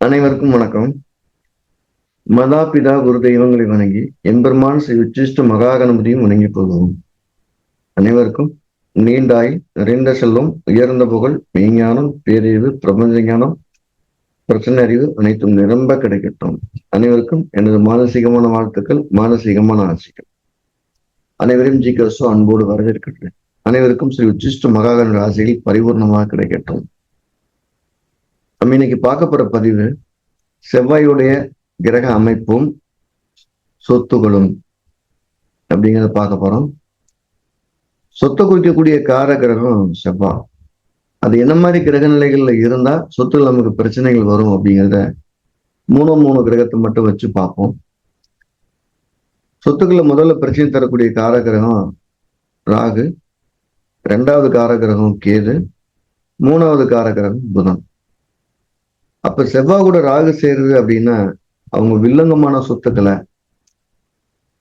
அனைவருக்கும் வணக்கம். மதாபிதா குரு தெய்வங்களை வணங்கி எம்பெருமான் ஸ்ரீ உச்சிஷ்ட மகாகணபதியும் வணங்கி போகுவோம். அனைவருக்கும் நீண்டாய் நிறைந்த செல்வம், உயர்ந்த புகழ், மெய்ஞானம், பேரறிவு, பிரபஞ்ச ஞானம், பிரச்சனை அறிவு அனைத்தும் நிரம்ப கிடைக்கட்டும். அனைவருக்கும் எனது மானசீகமான வாழ்த்துக்கள், மானசீகமான ஆசைகள். அனைவரையும் ஜிகசோ அன்போடு வரவேற்கின்றேன். அனைவருக்கும் ஸ்ரீ உச்சிஷ்ட மகாகணபதி ஆசைகள் பரிபூர்ணமாக கிடைக்கட்டும். நம்ம இன்னைக்கு பார்க்கப்படுற பதிவு செவ்வாயுடைய கிரக அமைப்பும் சொத்துகளும் அப்படிங்கிறத பார்க்க போறோம். சொத்தை குறிக்கக்கூடிய கார கிரகம் செவ்வாய். அது என்ன மாதிரி கிரக நிலைகள்ல இருந்தா சொத்துல நமக்கு பிரச்சனைகள் வரும் அப்படிங்கிறத மூணு கிரகத்தை மட்டும் வச்சு பார்ப்போம். சொத்துக்களை முதல்ல பிரச்சனை தரக்கூடிய கார கிரகம் ராகு, ரெண்டாவது கார கிரகம் கேது, மூணாவது கார கிரகம் புதன். அப்ப செவ்வாய் கூட ராகு சேருது அப்படின்னா அவங்க வில்லங்கமான சொத்துக்களை,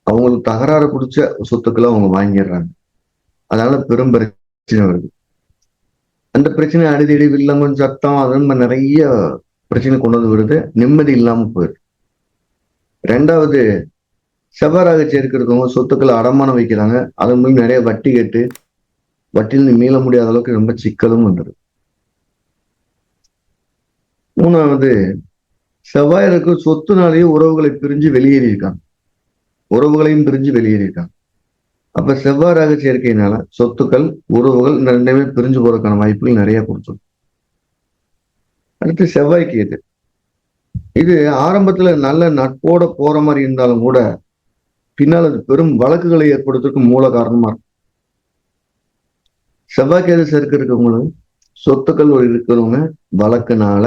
அவங்களுக்கு தகராறு பிடிச்ச சொத்துக்களை அவங்க வாங்கிடுறாங்க. அதனால பெரும் பிரச்சனை வருது. அந்த பிரச்சனை அடிதடி, வில்லங்கம், சட்டம், அது நிறைய பிரச்சனை கொண்டு வந்து வருது. நிம்மதி இல்லாம போயிடுது. ரெண்டாவது, செவ்வாறாக சேர்க்கிறவங்க சொத்துக்களை அடமானம் வைக்கிறாங்க. அதன் மூலம் நிறைய வட்டி கேட்டு வட்டியிலிருந்து மீள முடியாத அளவுக்கு ரொம்ப சிக்கலும் வந்துடுது. மூணாவது, செவ்வாயிற்கு சொத்துனாலேயே உறவுகளை பிரிஞ்சு வெளியேறியிருக்காங்க. உறவுகளையும் பிரிஞ்சு வெளியேறியிருக்காங்க. அப்ப செவ்வாறாக சேர்க்கையினால சொத்துக்கள், உறவுகள் இந்த ரெண்டுமே பிரிஞ்சு போறதுக்கான வாய்ப்புகள் நிறைய கொடுத்துரும். அடுத்து செவ்வாய்க்கு இது ஆரம்பத்துல நல்ல நட்போட போற மாதிரி இருந்தாலும் கூட பின்னால் அது பெரும் வழக்குகளை ஏற்படுத்துறதுக்கு மூல காரணமா இருக்கும். செவ்வாய்க்கு சேர்க்க இருக்கவங்களும் சொத்துக்கள் இருக்கிறவங்க வழக்குனால,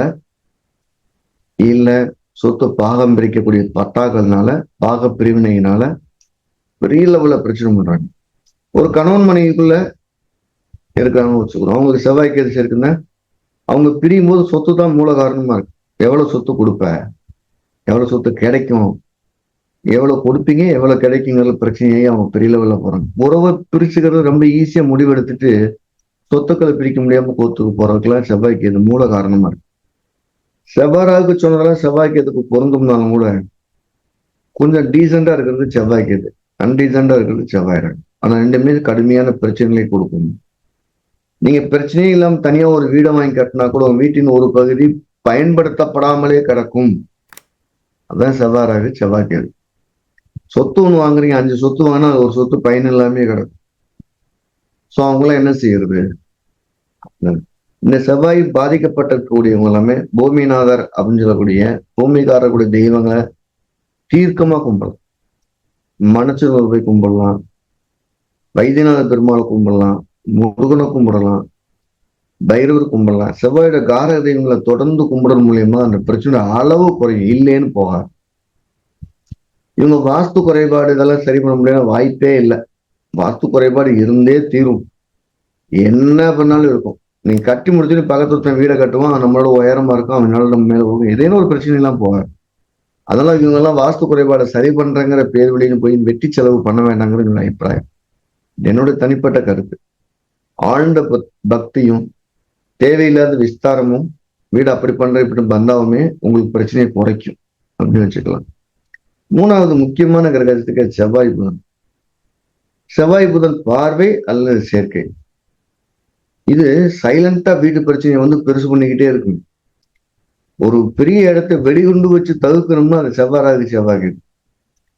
இல்ல சொத்து பாகம் பிரிக்கக்கூடிய பட்டாக்கள்னால, பாக பிரிவினையினால பெரிய லெவல்ல பிரச்சனை பண்றாங்க. ஒரு கணவன் மனைவிக்குள்ள இருக்காங்கன்னு வச்சுக்கிறோம். அவங்களுக்கு செவ்வாய்க்கு எது இருக்குன்னா அவங்க பிரியும் போது சொத்து தான் மூல காரணமா இருக்கு. எவ்வளவு சொத்து கொடுப்ப, எவ்வளவு சொத்து கிடைக்கும், எவ்வளவு கொடுப்பீங்க, எவ்வளவு கிடைக்குங்கிற பிரச்சனையே அவங்க பெரிய லெவல்ல போறாங்க. உறவை பிரிச்சுக்கிறது ரொம்ப ஈஸியா முடிவெடுத்துட்டு சொத்துக்களை பிரிக்க முடியாம கோத்துக்கு போறதுக்கெல்லாம் செவ்வாய்க்கு இது மூல காரணமா இருக்கு. செவ்வாய்க்கு சொன்னதெல்லாம் செவ்வாய்க்கு எதுக்கு பொருந்தும்னாலும் கூட கொஞ்சம் டீசெண்டா இருக்கிறது செவ்வாய்க்கு எது, அன்டீசெண்டா இருக்கிறது செவ்வாய். ஆனா ரெண்டுமே கடுமையான பிரச்சனைகளை கொடுக்கும். நீங்க பிரச்சனையே இல்லாம தனியா ஒரு வீடை வாங்கி கட்டினா கூட வீட்டின் ஒரு பகுதி பயன்படுத்தப்படாமலே கிடக்கும். அதான் செவ்வாறாக செவ்வாய்க்கு. சொத்து ஒண்ணு வாங்குறீங்க, 5 சொத்து வாங்கினா ஒரு சொத்து பயன் இல்லாமே கிடக்கும். சோ அவங்களாம் என்ன செய்யறது? இந்த செவ்வாய் பாதிக்கப்பட்டிருக்கக்கூடியவங்க எல்லாமே பூமிநாதர் அப்படின்னு சொல்லக்கூடிய பூமிக்காரக்கூடிய தெய்வங்களை தீர்க்கமா கும்பிடலாம். மனச்சூர் போய் கும்பிடலாம், வைத்தியநாத பெருமாளை கும்பிடலாம், முருகனை கும்பிடலாம், பைரவர் கும்பிடலாம். செவ்வாயோட கார தெய்வங்களை தொடர்ந்து கும்பிடுறது மூலியமா அந்த பிரச்சனை அளவு குறையும், இல்லைன்னு போகாது. இவங்க வாஸ்து குறைபாடு இதெல்லாம் சரி பண்ண முடியாத வாய்ப்பே இல்லை. வாஸ்து குறைபாடு இருந்தே தீரும். என்ன பண்ணாலும் இருக்கும். நீங்க கட்டி முடிச்சுட்டு பக்கத்து வீடை கட்டுவான், நம்மளோட உயரமா இருக்கும், அவனால நம்ம மேல போகும், ஏதேனும் ஒரு பிரச்சனை எல்லாம் போகாது. அதெல்லாம் இவங்க எல்லாம் வாஸ்து குறைபாடை சரி பண்றங்கிற பேர் வழின்னு போய் வெட்டி செலவு பண்ண வேண்டாங்கிறது என்னோட அபிப்பிராயம். என்னோட தனிப்பட்ட கருத்து. ஆழ்ந்த பக்தியும் தேவையில்லாத விஸ்தாரமும் வீடு அப்படி பண்ற இப்படி பந்தாவுமே உங்களுக்கு பிரச்சனையை குறைக்கும் அப்படின்னு வச்சுக்கலாம். மூணாவது முக்கியமான கிரகத்துக்கு செவ்வாய் புதன். செவ்வாய் புதன் பார்வை அல்லது சேர்க்கை இது சைலண்டா வீட்டு பிரச்சனையை பெருசு பண்ணிக்கிட்டே இருக்கும். ஒரு பெரிய இடத்த வெடிகுண்டு வச்சு தவிர்க்கணும்னா அது செவ்வாறாக செவ்வாய்.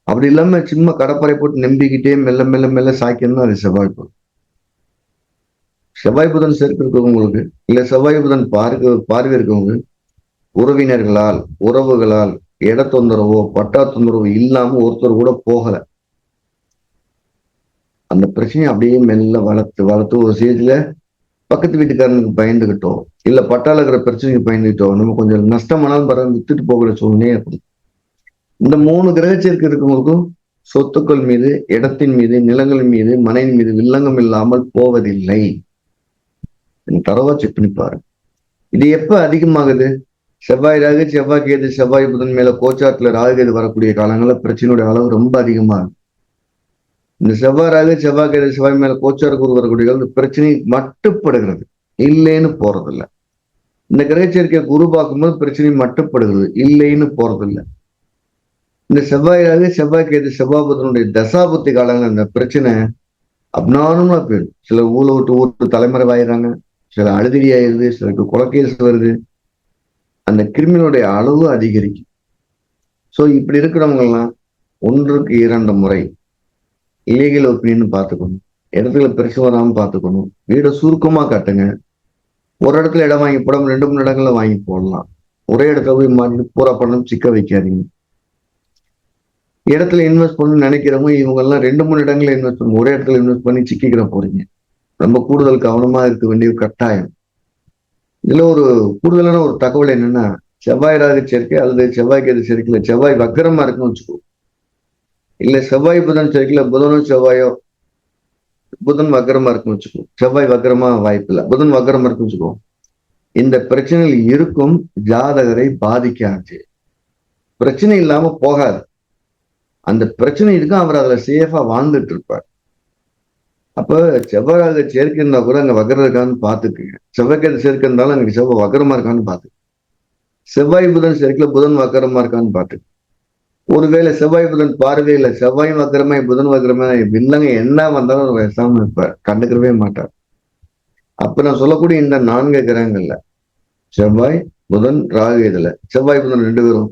அப்படி இல்லாம சும்மா கடப்பறை போட்டு நம்பிக்கிட்டே மெல்ல மெல்ல மெல்ல சாய்க்கணும்னா அது செவ்வாய் புதன். செவ்வாய் புதன் சேர்க்கை இருக்கவங்களுக்கு, இல்ல செவ்வாய் புதன் பார்வை இருக்கவங்க உறவினர்களால், உறவுகளால் இட தொந்தரவோ பட்டா தொந்தரவோ இல்லாம ஒருத்தர் கூட போகல. அந்த பிரச்சனையை அப்படியே மெல்ல வளர்த்து ஒரு ஸ்டேஜ்ல பக்கத்து வீட்டுக்காரனுக்கு பயந்துகிட்டோம், இல்ல பட்டால இருக்கிற பிரச்சனைக்கு பயந்துகிட்டோம், நம்ம கொஞ்சம் நஷ்டமானாலும் பரவாயில்ல வித்துட்டு போகிற சூழ்நிலையே ஏற்படும். இந்த 3 கிரக சேர்க்கை இருக்கவங்களுக்கும் சொத்துக்கள் மீது, இடத்தின் மீது, நிலங்கள் மீது, மனைவி மீது வில்லங்கம் இல்லாமல் போவதில்லை. தரவா செக் பண்ணி பாருங்க. இது எப்ப அதிகமாகுது? செவ்வாய் ராகு, செவ்வாய் கேது, செவ்வாய் புதன் மேல கோச்சாட்டுல ராகு கேது வரக்கூடிய காலங்கள்ல பிரச்சனையுடைய அளவு ரொம்ப அதிகமாகும். இந்த செவ்வாய் ராகு, செவ்வாய் கேது, செவ்வாய் மேல கோச்சார குரு வரக்கூடிய பிரச்சனை மட்டுப்படுகிறது, இல்லைன்னு போறதில்லை. இந்த கிரக சேர்க்கையை குரு பார்க்கும்போது பிரச்சனை மட்டுப்படுகிறது, இல்லைன்னு போறதில்லை. இந்த செவ்வாய் கேது செவ்வாய் புதனுடைய தசாபுத்தி காலங்கள் இந்த பிரச்சனை அப்நார்மலா போயிடும். சில ஊரை விட்டு ஊருக்கு தலைமறைவாயிடுறாங்க, சில அழுதிரி ஆயிடுது, சிலருக்கு கொலைகேஸ் வருது, அந்த கிருமியினுடைய அளவு அதிகரிக்கும். ஸோ இப்படி இருக்கிறவங்க எல்லாம் 1க்கு 2 முறை இல்லீகல் ஒப்பீனியன் பார்த்துக்கணும், இடத்துல பிரச்சனை வராமல் பார்த்துக்கணும், வீடை சுருக்கமா காட்டுங்க. ஒரு இடத்துல இடம் வாங்கி போடாம 2-3 இடங்கள்ல வாங்கி போடலாம். ஒரே இடத்துல போய் மாட்டி பூரா பணம் சிக்க வைக்காதீங்க. இடத்துல இன்வெஸ்ட் பண்ணணும்னு நினைக்கிறவங்க இவங்க எல்லாம் 2-3 இடங்கள்ல இன்வெஸ்ட் பண்ணுங்க. ஒரே இடத்துல இன்வெஸ்ட் பண்ணி சிக்கிக்கிற போறீங்க. ரொம்ப கூடுதல் கவனமா இருக்க வேண்டிய கட்டாயம். இதுல ஒரு கூடுதலான ஒரு தகவல் என்னன்னா, செவ்வாய் ராகு சேர்க்கை அல்லது செவ்வாய் கேது சேர்க்கையில செவ்வாய் வக்கரமா இருக்குன்னு வச்சுக்கோ, இல்ல செவ்வாய் புதன் சேர்க்கையில புதனோ செவ்வாயோ புதன் வக்கரமா இருக்குன்னு வச்சுக்கோ, செவ்வாய் வக்கரமா வாய்ப்பு இல்லை, புதன் வக்கரமா இருக்குன்னு வச்சுக்கோ, இந்த பிரச்சனைகள் இருக்கும், ஜாதகரை பாதிக்காது. பிரச்சனை இல்லாம போகாது. அந்த பிரச்சனை இருக்கும், அவர் அதுல சேஃபா வாழ்ந்துட்டு இருப்பார். அப்ப செவ்வாய் சேர்க்கை இருந்தா கூட அங்க வக்கரம் இருக்கான்னு பாத்துக்குங்க. செவ்வாய்க்கு சேர்க்கை இருந்தாலும் அங்க செவ்வாய் வக்கரமா இருக்கான்னு பாத்துக்கு. செவ்வாய் புதன் சேர்க்கையில புதன் வக்கரமா இருக்கான்னு பாத்துக்கு. ஒருவேளை செவ்வாய் புதன் பார்வையில செவ்வாயும் வக்கரமா புதன் வக்கரமா இல்லைங்க, என்ன வந்தாலும் பேசாம இருப்பார், கண்டுக்கிறவே மாட்டார். அப்ப நான் சொல்லக்கூடிய இந்த 4 கிரகங்கள்ல செவ்வாய் புதன் ராகு, இதுல செவ்வாய் புதன் 2 பேரும்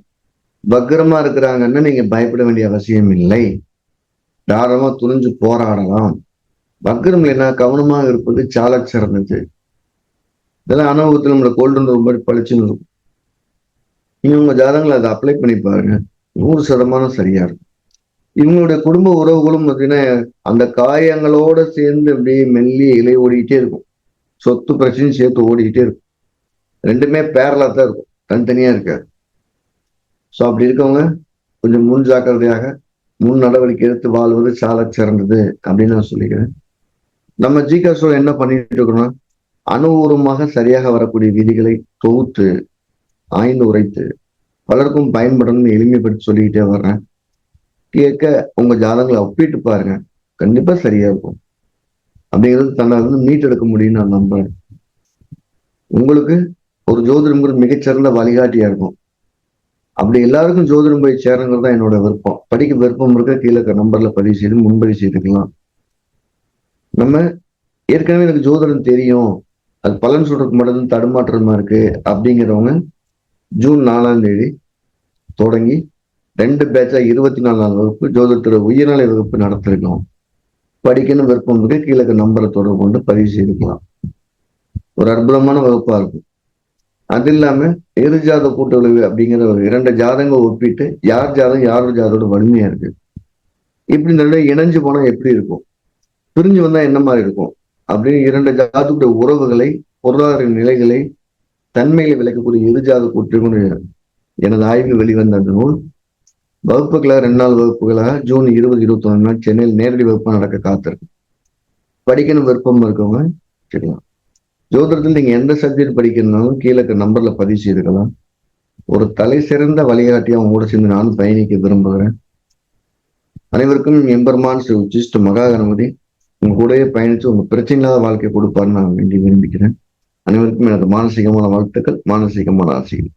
வக்கரமா இருக்கிறாங்கன்னு நீங்க பயப்பட வேண்டிய அவசியம் இல்லை. தாராளமா துணிஞ்சு போராடலாம். வக்கரம் இல்லைன்னா கவனமாக இருப்பது சால சிறந்தது. இதெல்லாம் அனுபவத்தில் நம்மளை கோல்டன் ரொம்ப பழிச்சுன்னு இருக்கும். நீங்க உங்க ஜாதகங்களை அதை அப்ளை பண்ணி பாருங்க, 100% சரியா இருக்கும். இவங்களுடைய குடும்ப உறவுகளும் பார்த்தீங்கன்னா அந்த காயங்களோட சேர்ந்து அப்படியே மெல்லி இலை ஓடிக்கிட்டே இருக்கும். சொத்து பிரச்சனையும் சேர்த்து ஓடிக்கிட்டே இருக்கும். 2மே பேரலா தான் இருக்கும், தனித்தனியா இருக்காது. ஸோ அப்படி இருக்கவங்க கொஞ்சம் முன் ஜாக்கிரதையாக முன் நடவடிக்கை எடுத்து வாழ்வது சால சிறந்தது அப்படின்னு நான் சொல்லிக்கிறேன். நம்ம ஜிகாஸோட என்ன பண்ணிட்டு இருக்கோம்னா, அனுபவமாக சரியாக வரக்கூடிய விதிகளை தொகுத்து ஆய்ந்து உரைத்து பலருக்கும் பயன்படணும்னு எளிமைப்படுத்தி சொல்லிக்கிட்டே வர்றேன். கேட்க உங்க ஜாதகங்களை ஒப்பிட்டு பாருங்க, கண்டிப்பா சரியா இருக்கும். அப்படிங்கிறது தன்னால் மீட்டெடுக்க முடியும்னு நான் நம்புறேன். உங்களுக்கு ஒரு ஜோதிடம்ங்கிறது மிகச்சிறந்த வழிகாட்டியா இருக்கும். அப்படி எல்லாருக்கும் ஜோதிடம் போய் சேருங்கிறது தான் என்னோட விருப்பம். படிக்க விருப்பம் இருக்க கீழே நம்பர்ல பதிவு செய்து முன்பதிவு செய்துக்கலாம். நம்ம ஏற்கனவே எனக்கு ஜோதிடம் தெரியும், அது பலன் சொல்றதுக்கு மட்டும் தடுமாற்றமா இருக்கு அப்படிங்கிறவங்க ஜூன் 4ஆம் தேதி தொடங்கி 2 பேட்சா 24ஆம் வகுப்பு ஜோதிடத்தோட உயர்நிலை வகுப்பு நடத்திருக்கோம். படிக்கணும் விருப்பம் இருக்கு கீழே நம்பரை தொடர்பு கொண்டு பதிவு செய்துக்கலாம். ஒரு அற்புதமான வகுப்பா இருக்கும். அது இல்லாம எதிர்ஜாத கூட்டுறவு அப்படிங்கிற ஒரு 2 ஜாதகங்களை ஒப்பிட்டு யார் ஜாதகம் யாரோட ஜாதோட வலிமையா இருக்கு, இப்படி இந்த இணைஞ்சு போனா எப்படி இருக்கும், பிரிஞ்சு வந்தா என்ன மாதிரி இருக்கும் அப்படின்னு 2 ஜாதகத்துடைய உறவுகளை, பொருளாதார நிலைகளை, தன்மைகளை விளக்கக்கூடிய எதிர்ஜாத கூட்டுறவு எனது ஆய்வில் வெளிவந்த அந்த நூல் வகுப்புகளாக 2 நாள் வகுப்புகளாக ஜூன் 20, 21 சென்னையில் நேரடி வகுப்பு நடக்க காத்திருக்கு. படிக்கணும் விருப்பம் இருக்கவங்க சரிங்களா. ஜோதிடத்தில் நீங்க எந்த சப்ஜெக்ட் படிக்கிறதுனாலும் கீழே நம்பர்ல பதிவு செய்துக்கலாம். ஒரு தலை சிறந்த வழிகாட்டியா அவங்க கூட சேர்ந்து நானும் பயணிக்க விரும்புகிறேன். அனைவருக்கும் எம்பெருமான் ஸ்ரீ உச்சிஷ்ட மகா கணபதி உங்க கூடவே பயணிச்சு உங்க பிரச்சனை இல்லாத வாழ்க்கை கொடுப்பாருன்னு நான் வேண்டி விரும்பிக்கிறேன். அனைவருக்கும் எனது மானசீகமான வாழ்த்துக்கள், மானசீகமான ஆசைகள்.